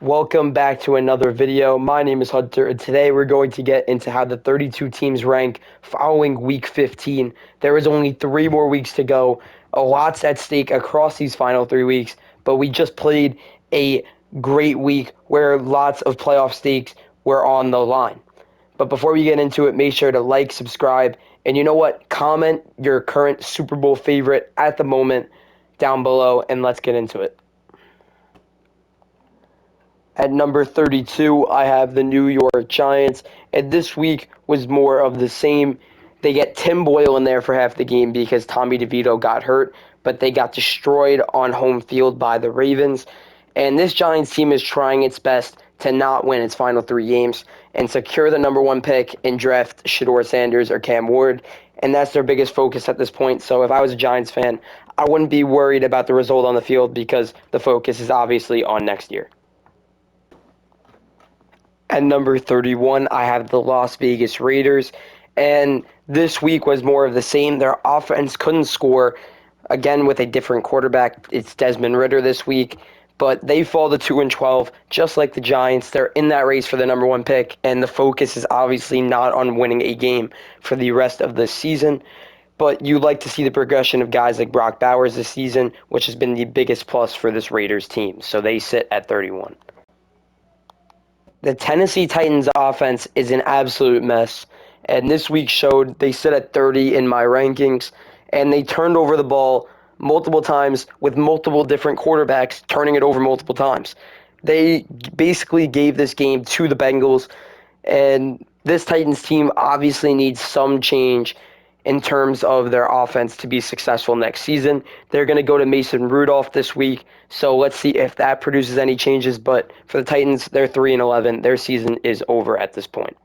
Welcome back to another video. My name is Hunter, and today we're going to get into how the 32 teams rank following Week 15. There is only 3 more weeks to go. A lot's at stake across these final 3 weeks, but we just played a great week where lots of playoff stakes were on the line. But before we get into it, make sure to like, subscribe, and you know what? Comment your current Super Bowl favorite at the moment down below, and let's get into it. At number 32, I have the New York Giants, and this week was more of the same. They get Tim Boyle in there for half the game because Tommy DeVito got hurt, but they got destroyed on home field by the Ravens. And this Giants team is trying its best to not win its final 3 games and secure the number 1 pick and draft Shedeur Sanders or Cam Ward, and that's their biggest focus at this point. So if I was a Giants fan, I wouldn't be worried about the result on the field because the focus is obviously on next year. At number 31, I have the Las Vegas Raiders, and this week was more of the same. Their offense couldn't score, again with a different quarterback. It's Desmond Ridder this week, but they fall to 2-12, just like the Giants. They're in that race for the number 1 pick, and the focus is obviously not on winning a game for the rest of the season. But you like to see the progression of guys like Brock Bowers this season, which has been the biggest plus for this Raiders team. So they sit at 31. The Tennessee Titans offense is an absolute mess, and this week showed they sit at 30 in my rankings, and they turned over the ball multiple times with multiple different quarterbacks turning it over multiple times. They basically gave this game to the Bengals, and this Titans team obviously needs some change in terms of their offense to be successful next season. They're going to go to Mason Rudolph this week, so let's see if that produces any changes. But for the Titans, they're 3-11. Their season is over at this point.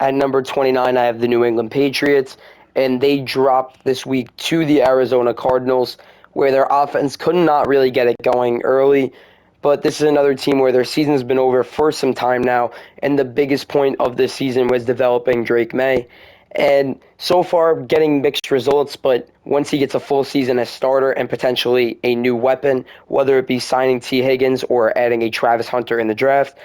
At number 29, I have the New England Patriots, and they dropped this week to the Arizona Cardinals, where their offense could not really get it going early. But this is another team where their season's been over for some time now, and the biggest point of this season was developing Drake May. And so far, getting mixed results, but once he gets a full season as starter and potentially a new weapon, whether it be signing T. Higgins or adding a Travis Hunter in the draft,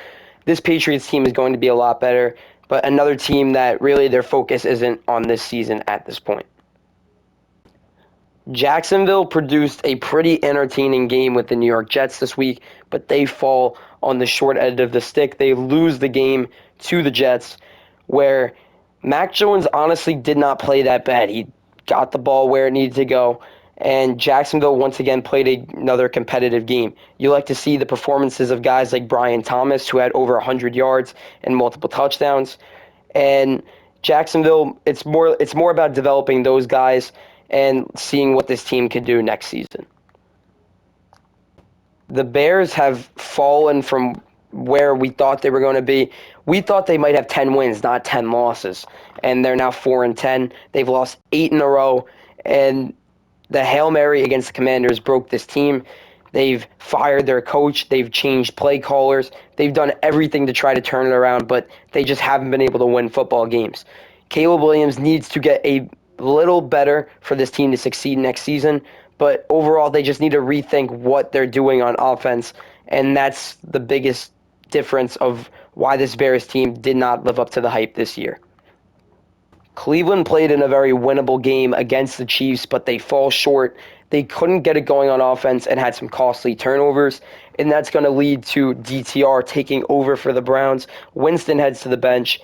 this Patriots team is going to be a lot better. But another team that really their focus isn't on this season at this point. Jacksonville produced a pretty entertaining game with the New York Jets this week, but they fall on the short end of the stick. They lose the game to the Jets, where Mac Jones honestly did not play that bad. He got the ball where it needed to go, and Jacksonville once again played another competitive game. You like to see the performances of guys like Brian Thomas, who had over 100 yards and multiple touchdowns. And Jacksonville, it's more about developing those guys and seeing what this team can do next season. The Bears have fallen from where we thought they were going to be. We thought they might have 10 wins, not 10 losses, and they're now 4-10. They've lost 8 in a row, and the Hail Mary against the Commanders broke this team. They've fired their coach. They've changed play callers. They've done everything to try to turn it around, but they just haven't been able to win football games. Caleb Williams needs to get a little better for this team to succeed next season, but overall they just need to rethink what they're doing on offense, and that's the biggest difference of why this Bears team did not live up to the hype this year. Cleveland played in a very winnable game against the Chiefs, but they fall short. They couldn't get it going on offense and had some costly turnovers, and that's going to lead to DTR taking over for the Browns. Winston heads to the bench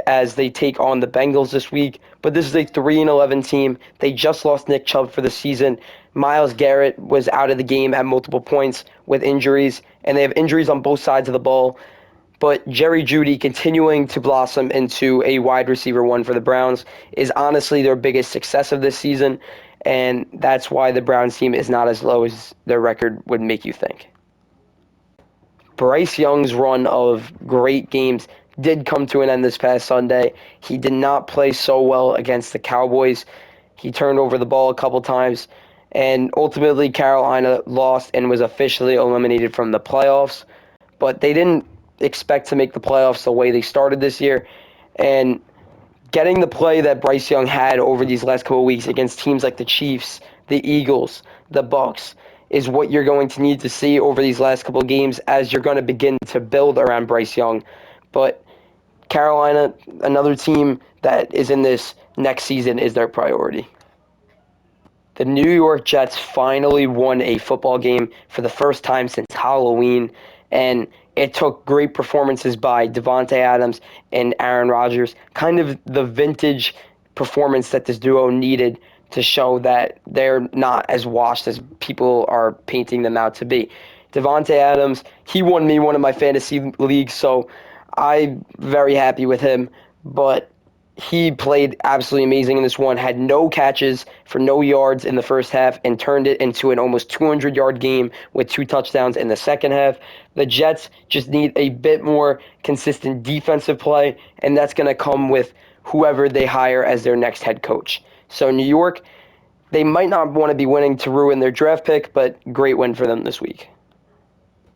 as they take on the Bengals this week. But this is a 3-11 team. They just lost Nick Chubb for the season. Myles Garrett was out of the game at multiple points with injuries, and they have injuries on both sides of the ball. But Jerry Jeudy continuing to blossom into a wide receiver 1 for the Browns is honestly their biggest success of this season, and that's why the Browns team is not as low as their record would make you think. Bryce Young's run of great games did come to an end this past Sunday. He did not play so well against the Cowboys. He turned over the ball a couple times, and ultimately Carolina lost and was officially eliminated from the playoffs. But they didn't expect to make the playoffs the way they started this year, and getting the play that Bryce Young had over these last couple of weeks against teams like the Chiefs, the Eagles, the Bucks, is what you're going to need to see over these last couple of games as you're going to begin to build around Bryce Young. But Carolina, another team that is in this next season, is their priority. The New York Jets finally won a football game for the first time since Halloween, and it took great performances by Davante Adams and Aaron Rodgers, kind of the vintage performance that this duo needed to show that they're not as washed as people are painting them out to be. Davante Adams, he won me one of my fantasy leagues, so I'm very happy with him, but he played absolutely amazing in this one, had no catches for no yards in the first half, and turned it into an almost 200-yard game with 2 touchdowns in the second half. The Jets just need a bit more consistent defensive play, and that's going to come with whoever they hire as their next head coach. So New York, they might not want to be winning to ruin their draft pick, but great win for them this week.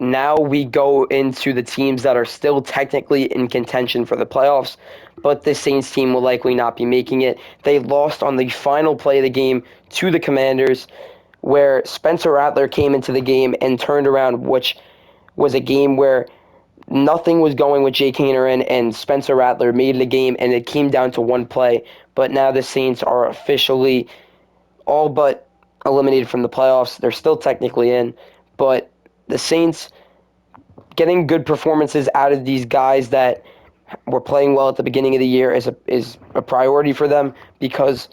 Now we go into the teams that are still technically in contention for the playoffs, but the Saints team will likely not be making it. They lost on the final play of the game to the Commanders, where Spencer Rattler came into the game and turned around, which was a game where nothing was going with Jake Haener, and Spencer Rattler made the game, and it came down to one play. But now the Saints are officially all but eliminated from the playoffs. They're still technically in, but the Saints getting good performances out of these guys that were playing well at the beginning of the year is a priority for them, because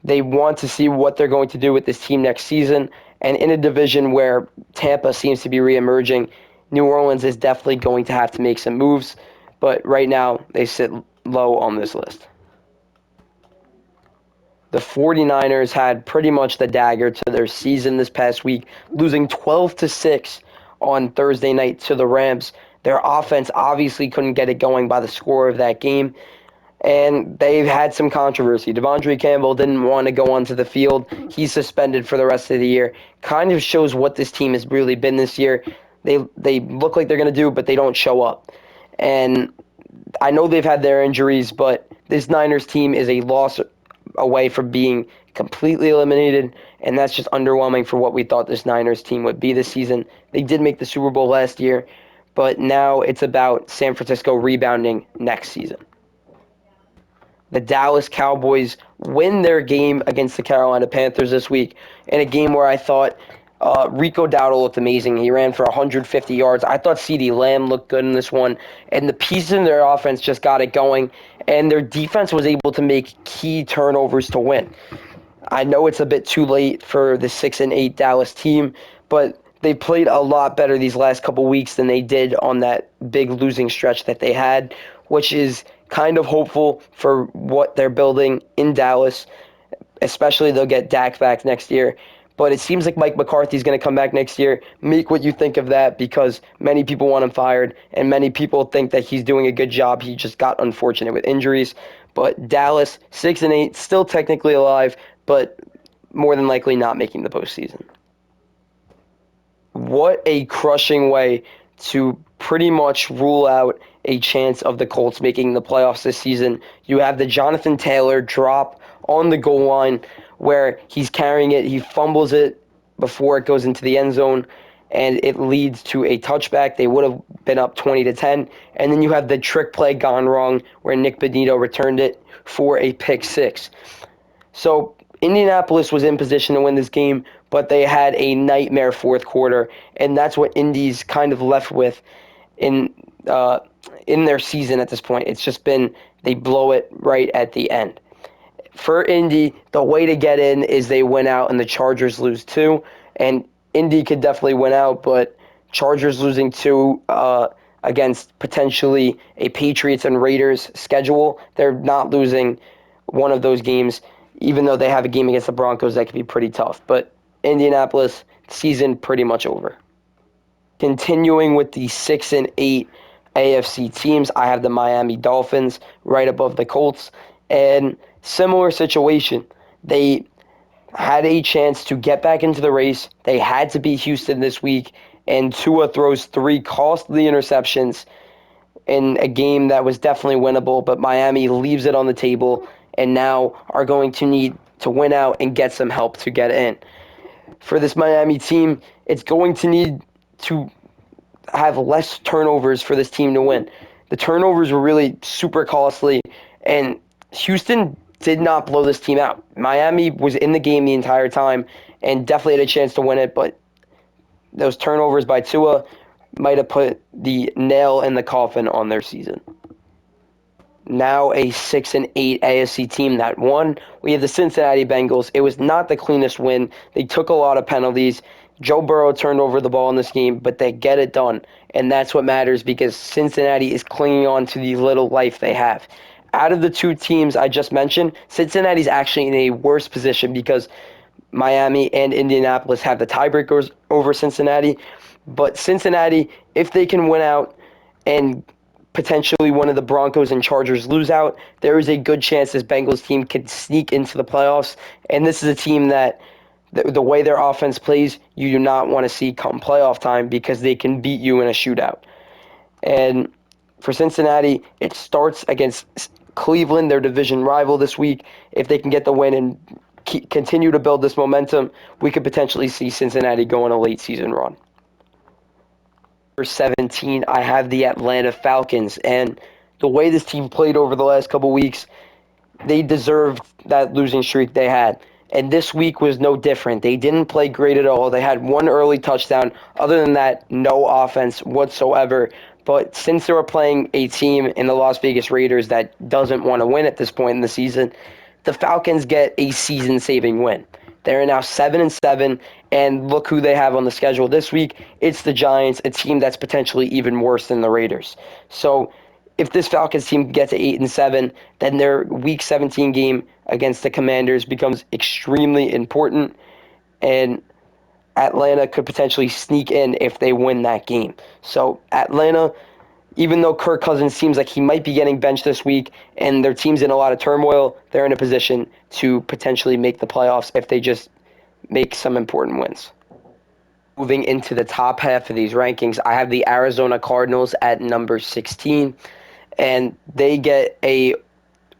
they want to see what they're going to do with this team next season. And in a division where Tampa seems to be reemerging, New Orleans is definitely going to have to make some moves. But right now, they sit low on this list. The 49ers had pretty much the dagger to their season this past week, losing 12-6 on Thursday night to the Rams. Their offense obviously couldn't get it going by the score of that game, and they've had some controversy. Devondre Campbell didn't want to go onto the field. He's suspended for the rest of the year. Kind of shows what this team has really been this year. They look like they're going to do, but they don't show up. And I know they've had their injuries, but this Niners team is a loss away from being completely eliminated, and that's just underwhelming for what we thought this Niners team would be this season. They did make the Super Bowl last year, but now it's about San Francisco rebounding next season. The Dallas Cowboys win their game against the Carolina Panthers this week in a game where I thought Rico Dowdle looked amazing. He ran for 150 yards. I thought CeeDee Lamb looked good in this one. And the pieces in their offense just got it going. And their defense was able to make key turnovers to win. I know it's a bit too late for the 6-8 Dallas team, but they played a lot better these last couple weeks than they did on that big losing stretch that they had, which is kind of hopeful for what they're building in Dallas. Especially they'll get Dak back next year. But it seems like Mike McCarthy's going to come back next year. Make what you think of that, because many people want him fired, and many people think that he's doing a good job. He just got unfortunate with injuries. But Dallas, 6-8, still technically alive, but more than likely not making the postseason. What a crushing way to pretty much rule out a chance of the Colts making the playoffs this season. You have the Jonathan Taylor drop on the goal line where he's carrying it, he fumbles it before it goes into the end zone, and it leads to a touchback. They would have been up 20-10. And then you have the trick play gone wrong where Nick Bonito returned it for a pick six. So Indianapolis was in position to win this game, but they had a nightmare fourth quarter, and that's what Indy's kind of left with in their season at this point. It's just been they blow it right at the end. For Indy, the way to get in is they win out and the Chargers lose 2, and Indy could definitely win out, but Chargers losing 2 against potentially a Patriots and Raiders schedule, they're not losing one of those games, even though they have a game against the Broncos that could be pretty tough. But Indianapolis, season pretty much over. Continuing with the 6-8 AFC teams, I have the Miami Dolphins right above the Colts, and similar situation. They had a chance to get back into the race. They had to beat Houston this week, and Tua throws 3 costly interceptions in a game that was definitely winnable, but Miami leaves it on the table and now are going to need to win out and get some help to get in. for this Miami team, it's going to need to have less turnovers for this team to win. The turnovers were really super costly, and Houston did not blow this team out. Miami was in the game the entire time and definitely had a chance to win it, but those turnovers by Tua might have put the nail in the coffin on their season. Now a 6-8 AFC team that won. We have the Cincinnati Bengals. It was not the cleanest win. They took a lot of penalties. Joe Burrow turned over the ball in this game, but they get it done. And that's what matters because Cincinnati is clinging on to the little life they have. Out of the two teams I just mentioned, Cincinnati's actually in a worse position because Miami and Indianapolis have the tiebreakers over Cincinnati. But Cincinnati, if they can win out and potentially one of the Broncos and Chargers lose out, there is a good chance this Bengals team could sneak into the playoffs. And this is a team that the way their offense plays, you do not want to see come playoff time because they can beat you in a shootout. And for Cincinnati, it starts against Cleveland, their division rival this week. If they can get the win and continue to build this momentum, we could potentially see Cincinnati go on a late season run. Number 17, I have the Atlanta Falcons. And the way this team played over the last couple weeks, they deserved that losing streak they had. And this week was no different. They didn't play great at all. They had one early touchdown. Other than that, no offense whatsoever. But since they were playing a team in the Las Vegas Raiders that doesn't want to win at this point in the season, the Falcons get a season-saving win. They're now 7-7, and look who they have on the schedule this week. It's the Giants, a team that's potentially even worse than the Raiders. So if this Falcons team gets to 8-7, then their Week 17 game against the Commanders becomes extremely important, and Atlanta could potentially sneak in if they win that game. So Atlanta, even though Kirk Cousins seems like he might be getting benched this week and their team's in a lot of turmoil, they're in a position to potentially make the playoffs if they just make some important wins. Moving into the top half of these rankings, I have the Arizona Cardinals at number 16, and they get a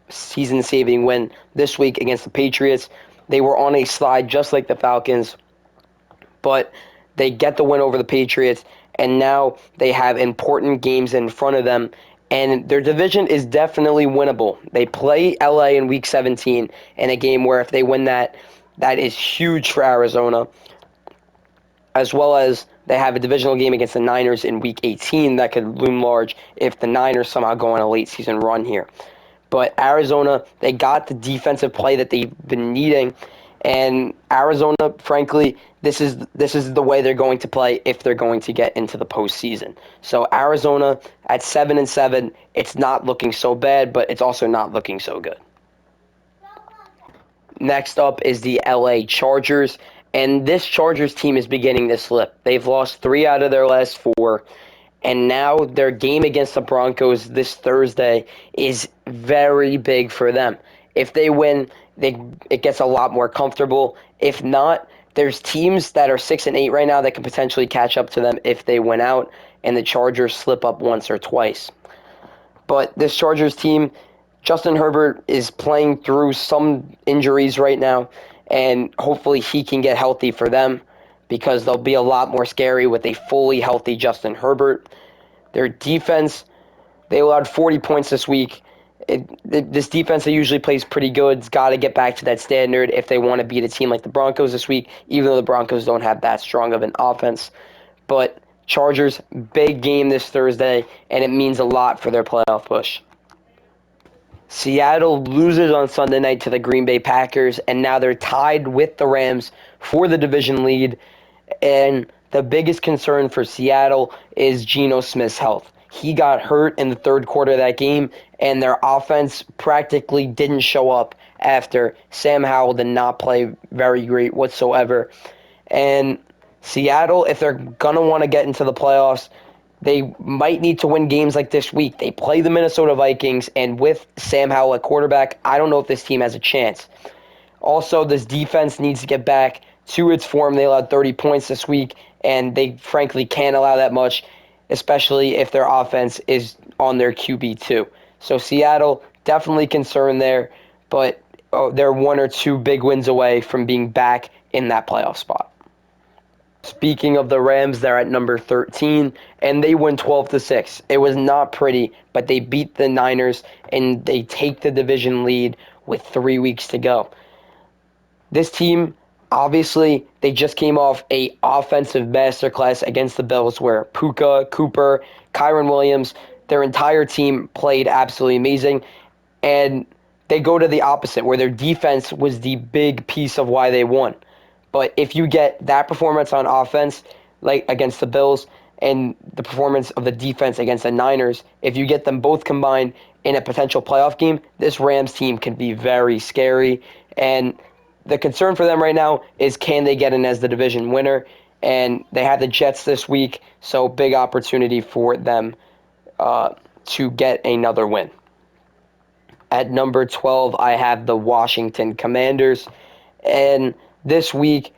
season-saving win this week against the Patriots. They were on a slide just like the Falcons, but they get the win over the Patriots, and now they have important games in front of them, and their division is definitely winnable. They play LA in Week 17 in a game where if they win that, that is huge for Arizona, as well as they have a divisional game against the Niners in Week 18 that could loom large if the Niners somehow go on a late season run here. But Arizona, they got the defensive play that they've been needing, and Arizona, frankly, this is the way they're going to play if they're going to get into the postseason. So Arizona at 7-7, it's not looking so bad, but it's also not looking so good. Next up is the LA Chargers, and this Chargers team is beginning to slip. They've lost 3 out of their last 4, and now their game against the Broncos this Thursday is very big for them. If they win, it gets a lot more comfortable. If not, there's teams that are 6-8 right now that can potentially catch up to them if they win out, and the Chargers slip up once or twice. But this Chargers team, Justin Herbert is playing through some injuries right now, and hopefully he can get healthy for them because they'll be a lot more scary with a fully healthy Justin Herbert. Their defense, they allowed 40 points this week. This defense that usually plays pretty good has got to get back to that standard if they want to beat a team like the Broncos this week, even though the Broncos don't have that strong of an offense. But Chargers, big game this Thursday, and it means a lot for their playoff push. Seattle loses on Sunday night to the Green Bay Packers, and now they're tied with the Rams for the division lead. And the biggest concern for Seattle is Geno Smith's health. He got hurt in the third quarter of that game, and their offense practically didn't show up after Sam Howell did not play very great whatsoever. And Seattle, if they're going to want to get into the playoffs, they might need to win games like this week. They play the Minnesota Vikings, and with Sam Howell at quarterback, I don't know if this team has a chance. Also, this defense needs to get back to its form. They allowed 30 points this week, and they frankly can't allow that much, especially if their offense is on their QB2. So Seattle, definitely concerned there, but they're 1 or 2 big wins away from being back in that playoff spot. Speaking of the Rams, they're at number 13, and they win 12-6. It was not pretty, but they beat the Niners, and they take the division lead with 3 weeks to go. This team, obviously, they just came off a offensive masterclass against the Bills where Puka, Cooper, Kyron Williams, their entire team played absolutely amazing. And they go to the opposite, where their defense was the big piece of why they won. But if you get that performance on offense, like against the Bills, and the performance of the defense against the Niners, if you get them both combined in a potential playoff game, this Rams team can be very scary. And the concern for them right now is, can they get in as the division winner? And they have the Jets this week, so big opportunity for them to get another win. At number 12, I have the Washington Commanders. And this week,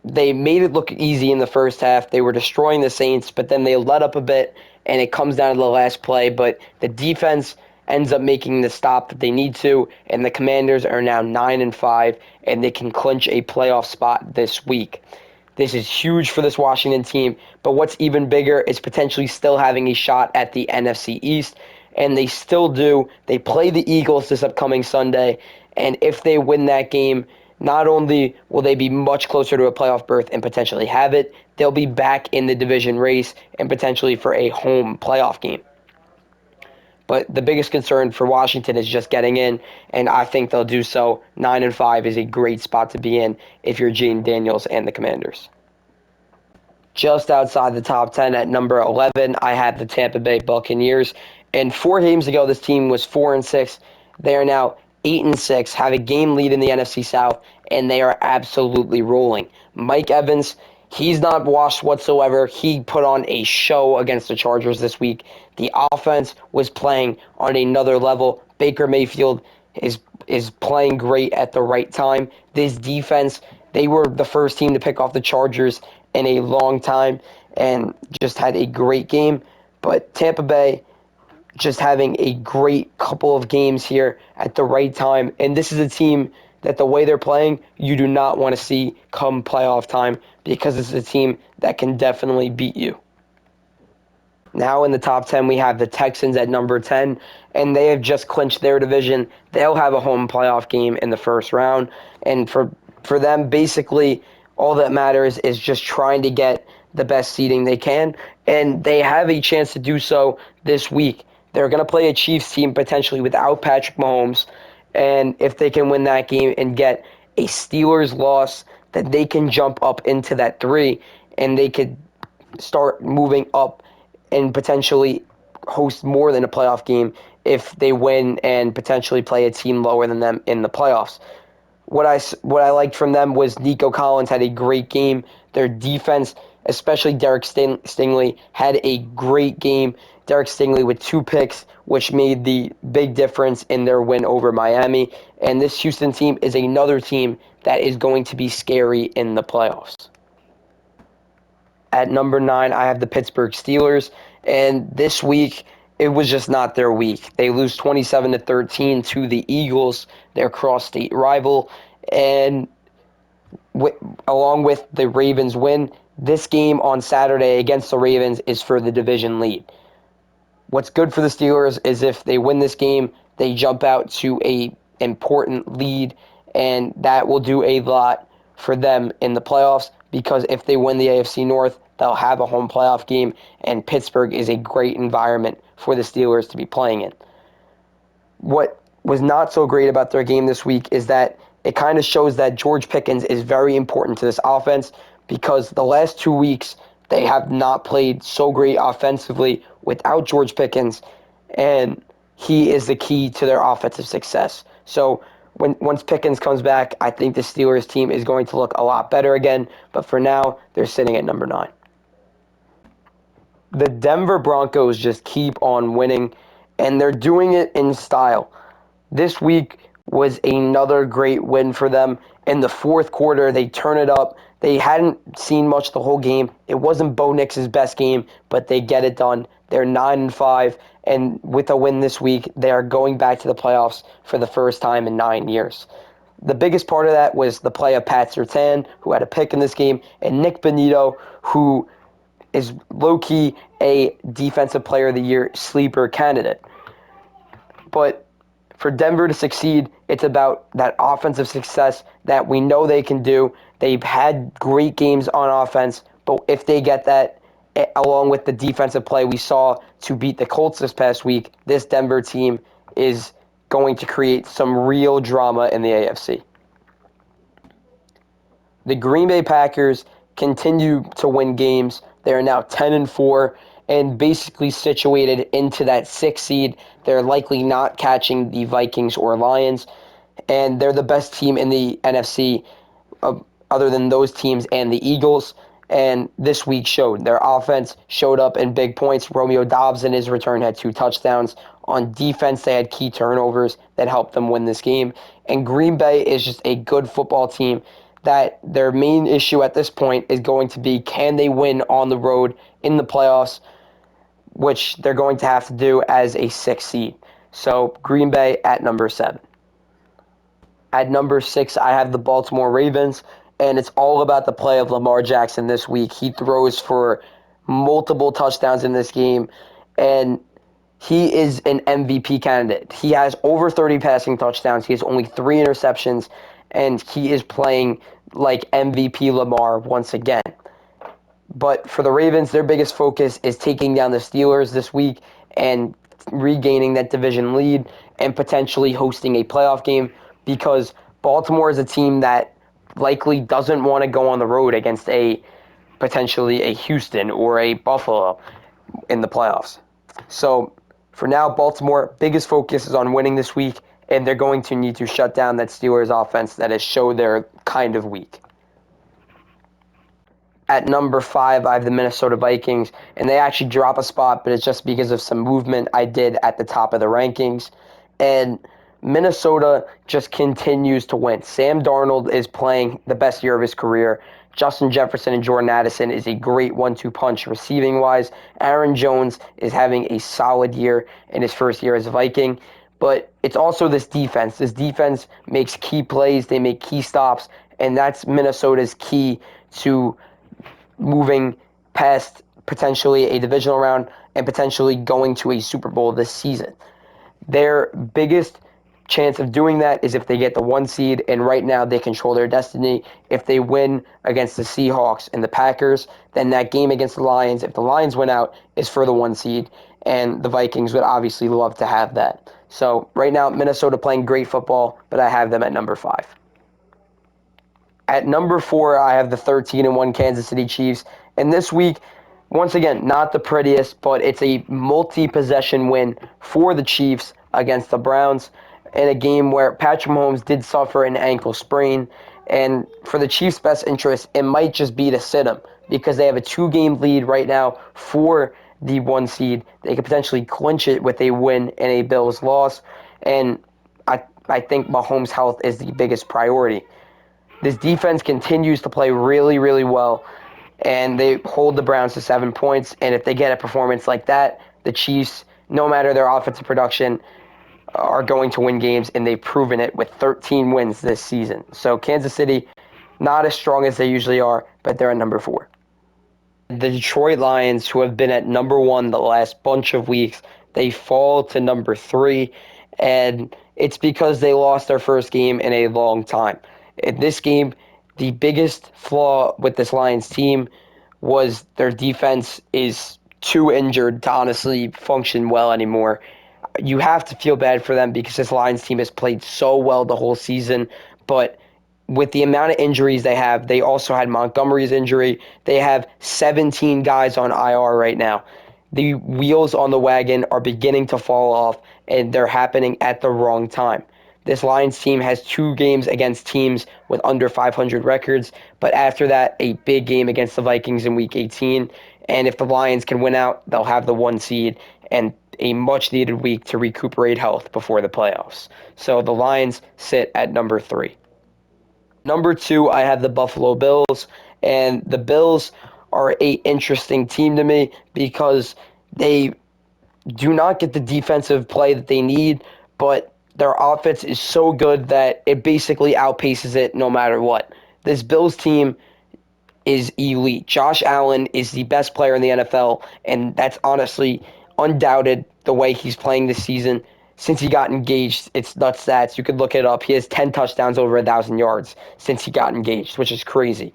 they made it look easy in the first half. They were destroying the Saints, but then they let up a bit, and it comes down to the last play. But the defense ends up making the stop that they need to, and the Commanders are now 9-5, and they can clinch a playoff spot this week. This is huge for this Washington team, but what's even bigger is potentially still having a shot at the NFC East, and they still do. They play the Eagles this upcoming Sunday, and if they win that game, not only will they be much closer to a playoff berth and potentially have it, they'll be back in the division race and potentially for a home playoff game. But the biggest concern for Washington is just getting in, and I think they'll do so. 9-5 is a great spot to be in if you're Jane Daniels and the Commanders. Just outside the top 10 at number 11, I have the Tampa Bay Buccaneers. And 4 games ago, this team was 4-6. They are now 8-6, have a game lead in the NFC South, and they are absolutely rolling. Mike Evans, he's not washed whatsoever. He put on a show against the Chargers this week. The offense was playing on another level. Baker Mayfield is playing great at the right time. This defense, they were the first team to pick off the Chargers in a long time and just had a great game. But Tampa Bay just having a great couple of games here at the right time. And this is a team that the way they're playing, you do not want to see come playoff time, because it's a team that can definitely beat you. Now in the top 10, we have the Texans at number 10, and they have just clinched their division. They'll have a home playoff game in the first round. And for them, basically, all that matters is just trying to get the best seeding they can, and they have a chance to do so this week. They're going to play a Chiefs team potentially without Patrick Mahomes, and if they can win that game and get a Steelers loss, then they can jump up into that 3, and they could start moving up and potentially host more than a playoff game if they win and potentially play a team lower than them in the playoffs. What I liked from them was Nico Collins had a great game. Their defense, especially Derek Stingley, had a great game. Derek Stingley with 2 picks, which made the big difference in their win over Miami. And this Houston team is another team that is going to be scary in the playoffs. At number 9, I have the Pittsburgh Steelers. And this week, it was just not their week. They lose 27-13 to the Eagles, their cross-state rival. And along with the Ravens win, this game on Saturday against the Ravens is for the division lead. What's good for the Steelers is if they win this game, they jump out to a important lead, and that will do a lot for them in the playoffs, because if they win the AFC North, they'll have a home playoff game, and Pittsburgh is a great environment for the Steelers to be playing in. What was not so great about their game this week is that it kind of shows that George Pickens is very important to this offense, because the last 2 weeks they have not played so great offensively without George Pickens, and he is the key to their offensive success. So once Pickens comes back, I think the Steelers team is going to look a lot better again, but for now, they're sitting at number 9. The Denver Broncos just keep on winning, and they're doing it in style. This week was another great win for them. In the fourth quarter, they turn it up. They hadn't seen much the whole game. It wasn't Bo Nix's best game, but they get it done. They're 9-5, and with a win this week, they are going back to the playoffs for the first time in 9 years. The biggest part of that was the play of Pat Surtain, who had a pick in this game, and Nick Bonito, who is low-key a Defensive Player of the Year sleeper candidate. But for Denver to succeed, it's about that offensive success that we know they can do. They've had great games on offense, but if they get that, along with the defensive play we saw to beat the Colts this past week, this Denver team is going to create some real drama in the AFC. The Green Bay Packers continue to win games. They are now 10-4 and basically situated into that 6th seed. They're likely not catching the Vikings or Lions, and they're the best team in the NFC other than those teams and the Eagles. And this week showed. Their offense showed up in big points. Romeo Doubs in his return had 2 touchdowns. On defense, they had key turnovers that helped them win this game. And Green Bay is just a good football team that their main issue at this point is going to be, can they win on the road in the playoffs, which they're going to have to do as a 6th seed. So Green Bay at number 7. At number 6, I have the Baltimore Ravens, and it's all about the play of Lamar Jackson this week. He throws for multiple touchdowns in this game, and he is an MVP candidate. He has over 30 passing touchdowns. He has only 3 interceptions, and he is playing like MVP Lamar once again. But for the Ravens, their biggest focus is taking down the Steelers this week and regaining that division lead and potentially hosting a playoff game, because Baltimore is a team that likely doesn't want to go on the road against potentially a Houston or a Buffalo in the playoffs. So for now, Baltimore, biggest focus is on winning this week, and they're going to need to shut down that Steelers offense that has showed they're kind of weak. At number 5, I have the Minnesota Vikings, and they actually drop a spot, but it's just because of some movement I did at the top of the rankings. And Minnesota just continues to win. Sam Darnold is playing the best year of his career. Justin Jefferson and Jordan Addison is a great 1-2 punch receiving-wise. Aaron Jones is having a solid year in his first year as a Viking. But it's also this defense. This defense makes key plays. They make key stops. And that's Minnesota's key to moving past potentially a divisional round and potentially going to a Super Bowl this season. Their biggest chance of doing that is if they get the 1 seed, and right now they control their destiny. If they win against the Seahawks and the Packers, then that game against the Lions, if the Lions win out, is for the 1 seed, and the Vikings would obviously love to have that. So right now, Minnesota playing great football, but I have them at number 5. At number 4, I have the 13-1 Kansas City Chiefs, and this week, once again, not the prettiest, but it's a multi-possession win for the Chiefs against the Browns in a game where Patrick Mahomes did suffer an ankle sprain. And for the Chiefs' best interest, it might just be to sit him, because they have a 2-game lead right now for the 1 seed. They could potentially clinch it with a win and a Bills loss. And I think Mahomes' health is the biggest priority. This defense continues to play really, really well, and they hold the Browns to 7 points. And if they get a performance like that, the Chiefs, no matter their offensive production, are going to win games, and they've proven it with 13 wins this season. So Kansas City, not as strong as they usually are, but they're at number 4. The Detroit Lions, who have been at number 1 the last bunch of weeks, they fall to number 3, and it's because they lost their first game in a long time. In this game, the biggest flaw with this Lions team was their defense is too injured to honestly function well anymore. You have to feel bad for them because this Lions team has played so well the whole season, but with the amount of injuries they have, they also had Montgomery's injury. They have 17 guys on IR right now. The wheels on the wagon are beginning to fall off, and they're happening at the wrong time. This Lions team has 2 games against teams with under 500 records, but after that, a big game against the Vikings in Week 18. And if the Lions can win out, they'll have the 1 seed and a much-needed week to recuperate health before the playoffs. So the Lions sit at number 3. Number 2, I have the Buffalo Bills, and the Bills are an interesting team to me because they do not get the defensive play that they need, but Their offense is so good that it basically outpaces it no matter what. This Bills team is elite. Josh Allen is the best player in the NFL, and that's honestly undoubted the way he's playing this season. Since he got engaged, it's nuts stats. You could look it up. He has 10 touchdowns over 1,000 yards since he got engaged, which is crazy.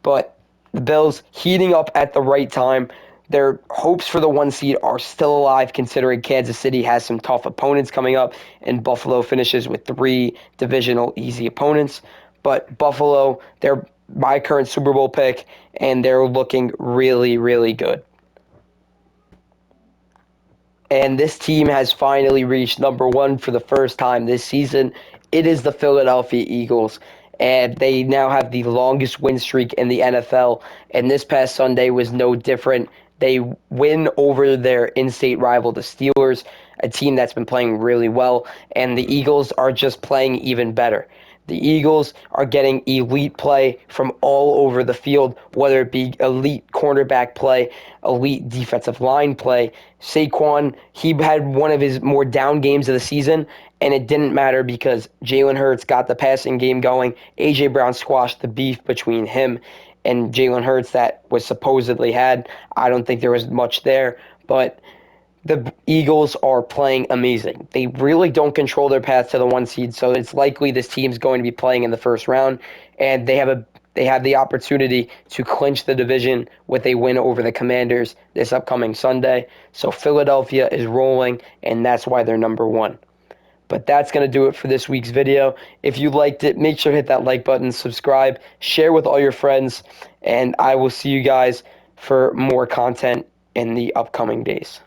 But the Bills heating up at the right time. Their hopes for the 1 seed are still alive considering Kansas City has some tough opponents coming up and Buffalo finishes with 3 divisional easy opponents. But Buffalo, they're my current Super Bowl pick, and they're looking really, really good. And this team has finally reached number 1 for the first time this season. It is the Philadelphia Eagles, and they now have the longest win streak in the NFL, and this past Sunday was no different. They win over their in-state rival, the Steelers, a team that's been playing really well, and the Eagles are just playing even better. The Eagles are getting elite play from all over the field, whether it be elite cornerback play, elite defensive line play. Saquon, he had one of his more down games of the season, and it didn't matter because Jalen Hurts got the passing game going. A.J. Brown squashed the beef between him and Jalen Hurts that was supposedly had. I don't think there was much there, but the Eagles are playing amazing. They really don't control their path to the 1 seed, so it's likely this team's going to be playing in the first round, and they have the opportunity to clinch the division with a win over the Commanders this upcoming Sunday. So Philadelphia is rolling, and that's why they're number 1. But that's going to do it for this week's video. If you liked it, make sure to hit that like button, subscribe, share with all your friends, and I will see you guys for more content in the upcoming days.